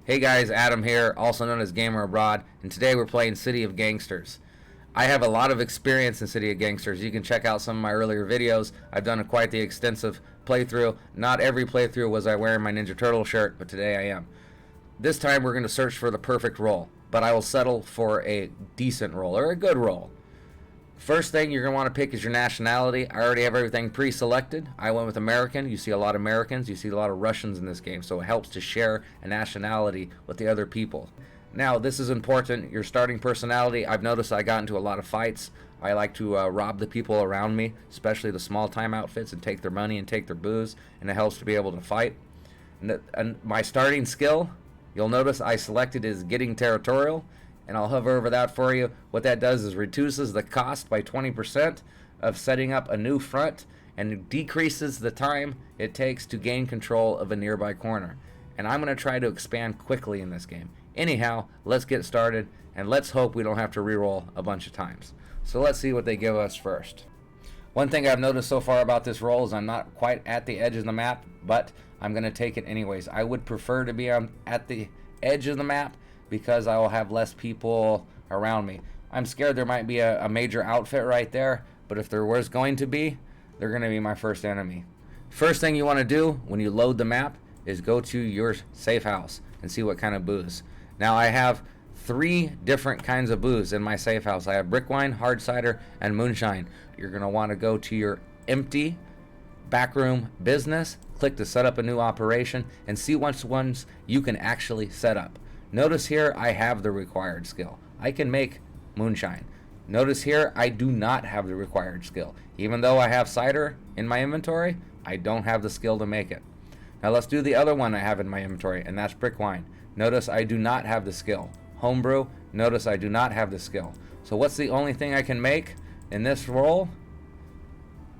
Hey guys, Adam here, also known as Gamer Abroad, and today we're playing City of Gangsters. I have a lot of experience in City of Gangsters. You can check out some of my earlier videos. I've done quite the extensive playthrough. Not every playthrough was I wearing my Ninja Turtle shirt, but today I am. This time we're going to search for the perfect role, but I will settle for a decent role, or a good role. First thing you're going to want to pick is your nationality. I already have everything pre-selected. I went with American. You see a lot of Americans. You see a lot of Russians in this game, so it helps to share a nationality with the other people. Now, this is important. Your starting personality. I've noticed I got into a lot of fights. I like to rob the people around me, especially the small-time outfits, and take their money and take their booze, and it helps to be able to fight. And my starting skill, you'll notice I selected is Getting Territorial, and I'll hover over that for you. What that does is reduces the cost by 20% of setting up a new front and decreases the time it takes to gain control of a nearby corner. And I'm going to try to expand quickly in this game. Anyhow, let's get started, and let's hope we don't have to reroll a bunch of times. So let's see what they give us first. One thing I've noticed so far about this role is I'm not quite at the edge of the map, but I'm going to take it anyways. I would prefer to be at the edge of the map because I will have less people around me. I'm scared there might be a major outfit right there, but if there was going to be, they're going to be my first enemy. First thing you want to do when you load the map is go to your safe house and see what kind of booze. Now I have 3 different kinds of booze in my safe house. I have brick wine, hard cider, and moonshine. You're going to want to go to your empty backroom business, click to set up a new operation, and see which ones you can actually set up. Notice here I have the required skill. I can make moonshine. Notice here I do not have the required skill. Even though I have cider in my inventory, I don't have the skill to make it. Now let's do the other one I have in my inventory, and that's brick wine. Notice I do not have the skill. Homebrew, notice I do not have the skill. So what's the only thing I can make in this role?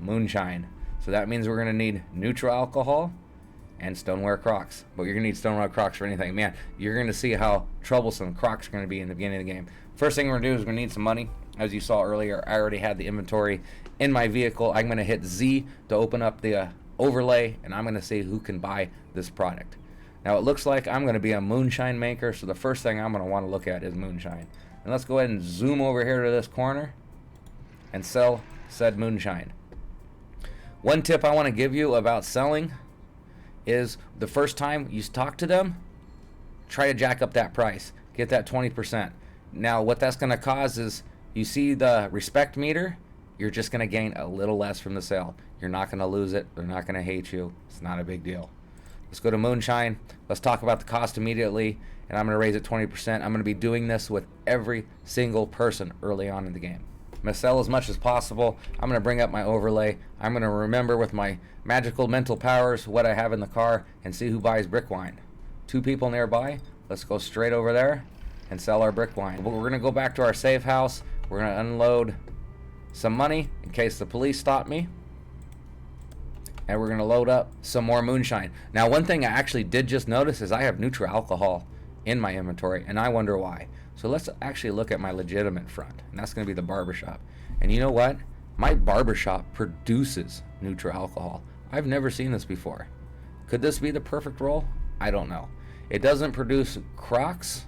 Moonshine. So that means we're going to need neutral alcohol and stoneware Crocs. But you're going to need stoneware Crocs for anything. Man, you're going to see how troublesome Crocs are going to be in the beginning of the game. First thing we're going to do is we're going to need some money. As you saw earlier, I already had the inventory in my vehicle. I'm going to hit Z to open up the overlay, and I'm going to see who can buy this product. Now it looks like I'm going to be a moonshine maker, so the first thing I'm going to want to look at is moonshine. And let's go ahead and zoom over here to this corner and sell said moonshine. One tip I want to give you about selling is the first time you talk to them, try to jack up that price. Get that 20%. Now what that's going to cause is, you see the respect meter, you're just going to gain a little less from the sale. You're not going to lose it. They're not going to hate you. It's not a big deal. Let's go to moonshine. Let's talk about the cost immediately, and I'm going to raise it 20%. I'm going to be doing this with every single person early on in the game. I'm going to sell as much as possible. I'm going to bring up my overlay. I'm going to remember with my magical mental powers what I have in the car and see who buys brick wine. 2 people nearby. Let's go straight over there and sell our brick wine. But we're going to go back to our safe house. We're going to unload some money in case the police stop me. And we're going to load up some more moonshine. Now, one thing I actually did just notice is I have neutral alcohol in my inventory, and I wonder why. So let's actually look at my legitimate front, and that's going to be the barbershop. And you know what? My barbershop produces neutral alcohol. I've never seen this before. Could this be the perfect role? I don't know. It doesn't produce Crocs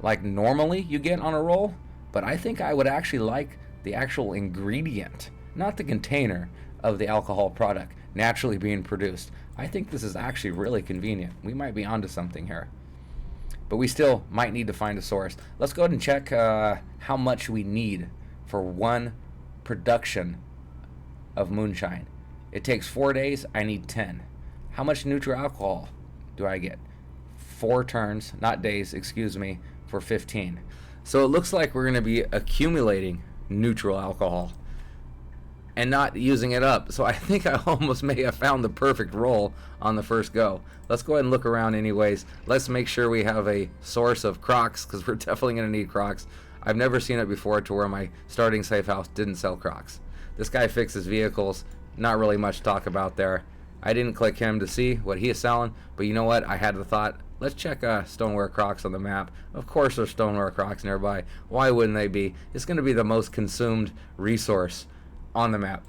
like normally you get on a roll, but I think I would actually like the actual ingredient, not the container of the alcohol product naturally being produced. I think this is actually really convenient. We might be onto something here, but we still might need to find a source. Let's go ahead and check how much we need for one production of moonshine. It takes 4 days. I need 10. How much neutral alcohol do I get? 4 turns, not days, excuse me, for 15. So it looks like we're going to be accumulating neutral alcohol and not using it up. So I think I almost may have found the perfect role on the first go. Let's go ahead and look around anyways. Let's make sure we have a source of Crocs, because we're definitely going to need Crocs. I've never seen it before to where my starting safe house didn't sell Crocs. This guy fixes vehicles. Not really much to talk about there. I didn't click him to see what he is selling, but you know what? I had the thought, let's check stoneware Crocs on the map. Of course there's stoneware Crocs nearby. Why wouldn't they be? It's going to be the most consumed resource on the map.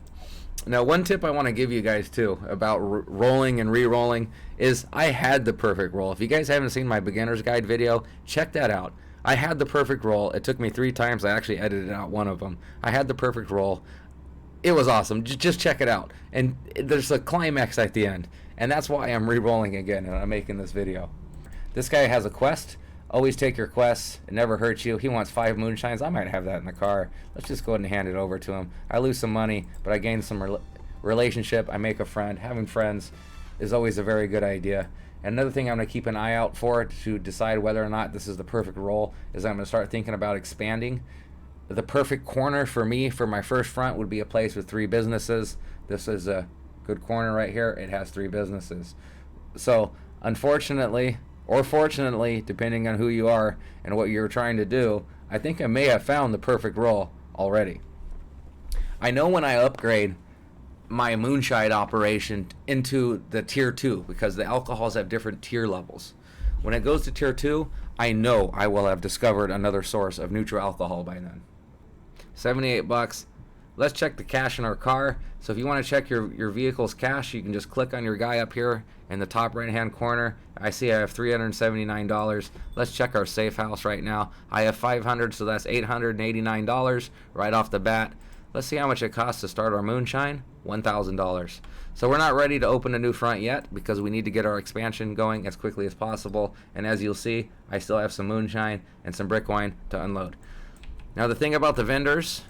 Now, one tip I want to give you guys too about rolling and re-rolling is I had the perfect roll. If you guys haven't seen my beginner's guide video, check that out. I had the perfect roll. It took me 3 times. I actually edited out one of them. I had the perfect roll. It was awesome. Just check it out. And there's a climax at the end. And that's why I'm re-rolling again and I'm making this video. This guy has a quest. Always take your quests. It never hurts you. He wants 5 moonshines. I might have that in the car. Let's just go ahead and hand it over to him. I lose some money, but I gain some relationship. I make a friend. Having friends is always a very good idea. Another thing I'm going to keep an eye out for to decide whether or not this is the perfect roll is I'm going to start thinking about expanding. The perfect corner for me for my first front would be a place with 3 businesses. This is a good corner right here. It has 3 businesses. So unfortunately, or fortunately, depending on who you are and what you're trying to do, I think I may have found the perfect roll already. I know when I upgrade my moonshine operation into the tier 2, because the alcohols have different tier levels. When it goes to tier 2, I know I will have discovered another source of neutral alcohol by then. 78 bucks. Let's check the cash in our car. So if you want to check your vehicle's cash, you can just click on your guy up here in the top right hand corner. I see I have $379. Let's check our safe house right now. I have $500, so that's $889 right off the bat. Let's see how much it costs to start our moonshine. $1,000. So we're not ready to open a new front yet because we need to get our expansion going as quickly as possible. And as you'll see, I still have some moonshine and some brick wine to unload. Now the thing about the vendors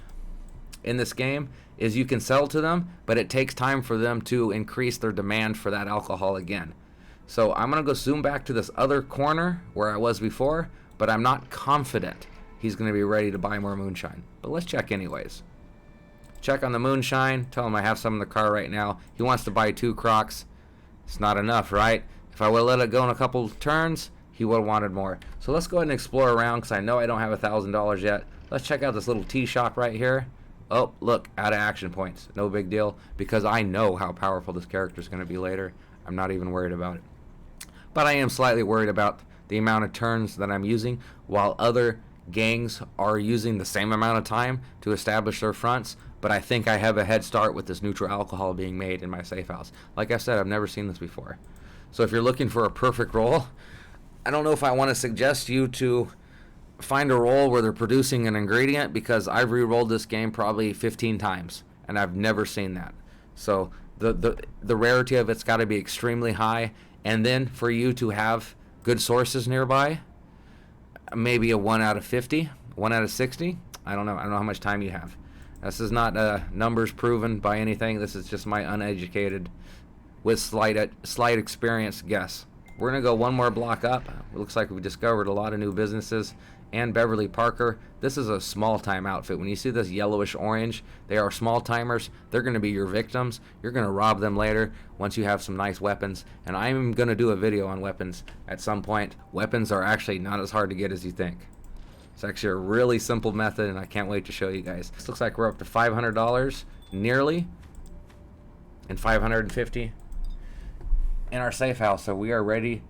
in this game is you can sell to them, but it takes time for them to increase their demand for that alcohol again. So I'm going to go zoom back to this other corner where I was before, but I'm not confident he's going to be ready to buy more moonshine. But let's check anyways. Check on the moonshine. Tell him I have some in the car right now. He wants to buy 2 crocks. It's not enough, right? If I would have let it go in a couple turns, he would have wanted more. So let's go ahead and explore around because I know I don't have $1,000 yet. Let's check out this little tea shop right here. Oh, look, out of action points. No big deal because I know how powerful this character is going to be later. I'm not even worried about it. But I am slightly worried about the amount of turns that I'm using while other gangs are using the same amount of time to establish their fronts. But I think I have a head start with this neutral alcohol being made in my safe house. Like I said, I've never seen this before. So if you're looking for a perfect roll, I don't know if I want to suggest you to find a roll where they're producing an ingredient because I've re-rolled this game probably 15 times and I've never seen that. So the rarity of it's got to be extremely high, and then for you to have good sources nearby, maybe a 1 out of 50, 1 out of 60. I don't know how much time you have. This is not numbers proven by anything. This is just my uneducated, with slight experience guess. We're going to go one more block up. It looks like we've discovered a lot of new businesses. And Beverly Parker. This is a small time outfit. When you see this yellowish orange, they are small timers. They're going to be your victims. You're going to rob them later once you have some nice weapons. And I'm going to do a video on weapons at some point. Weapons are actually not as hard to get as you think. It's actually a really simple method, and I can't wait to show you guys. This looks like we're up to $500 nearly, and $550 in our safe house. So we are ready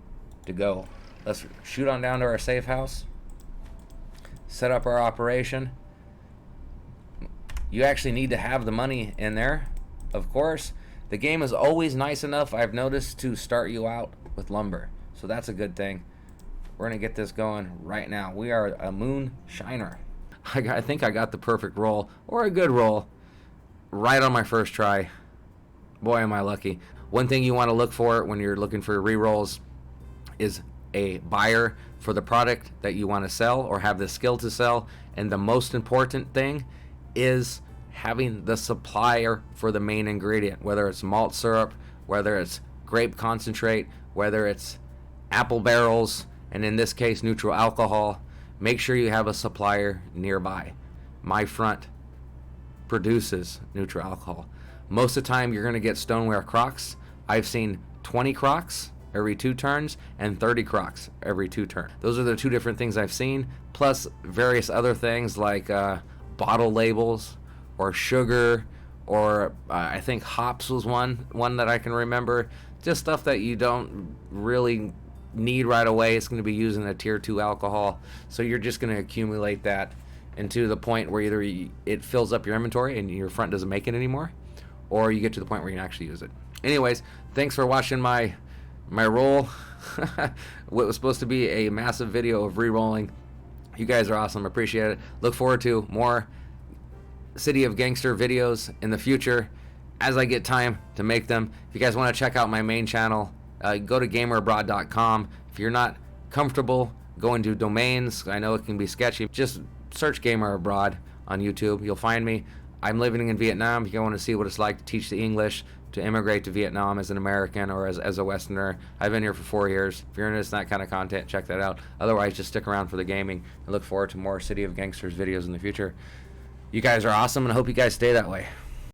to go. Let's shoot on down to our safe house. Set up our operation. You actually need to have the money in there, of course. The game is always nice enough, I've noticed, to start you out with lumber. So that's a good thing. We're going to get this going right now. We are a moonshiner. I think I got the perfect roll, or a good roll, right on my first try. Boy, am I lucky. One thing you want to look for when you're looking for re-rolls is a buyer for the product that you want to sell or have the skill to sell. And the most important thing is having the supplier for the main ingredient, whether it's malt syrup, whether it's grape concentrate, whether it's apple barrels, and in this case neutral alcohol. Make sure you have a supplier nearby. My front produces neutral alcohol. Most of the time you're going to get stoneware crocks. I've seen 20 crocks every 2 turns and 30 crocks every 2 turns. Those are the 2 different things I've seen, plus various other things like bottle labels or sugar, or I think hops was one that I can remember. Just stuff that you don't really need right away. It's going to be using a tier 2 alcohol, so you're just going to accumulate that into the point where either it fills up your inventory and your front doesn't make it anymore, or you get to the point where you can actually use it. Anyways, thanks for watching my roll. What was supposed to be a massive video of re-rolling. You guys are awesome. Appreciate it. Look forward to more City of Gangster videos in the future as I get time to make them. If you guys want to check out my main channel, go to gamerabroad.com. If you're not comfortable going to domains, I know it can be sketchy, just search Gamer Abroad on YouTube. You'll find me. I'm living in Vietnam. If you want to see what it's like to teach the English, to immigrate to Vietnam as an American or as a Westerner, I've been here for 4 years. If you're into that kind of content, check that out. Otherwise, just stick around for the gaming and look forward to more City of Gangsters videos in the future. You guys are awesome, and I hope you guys stay that way.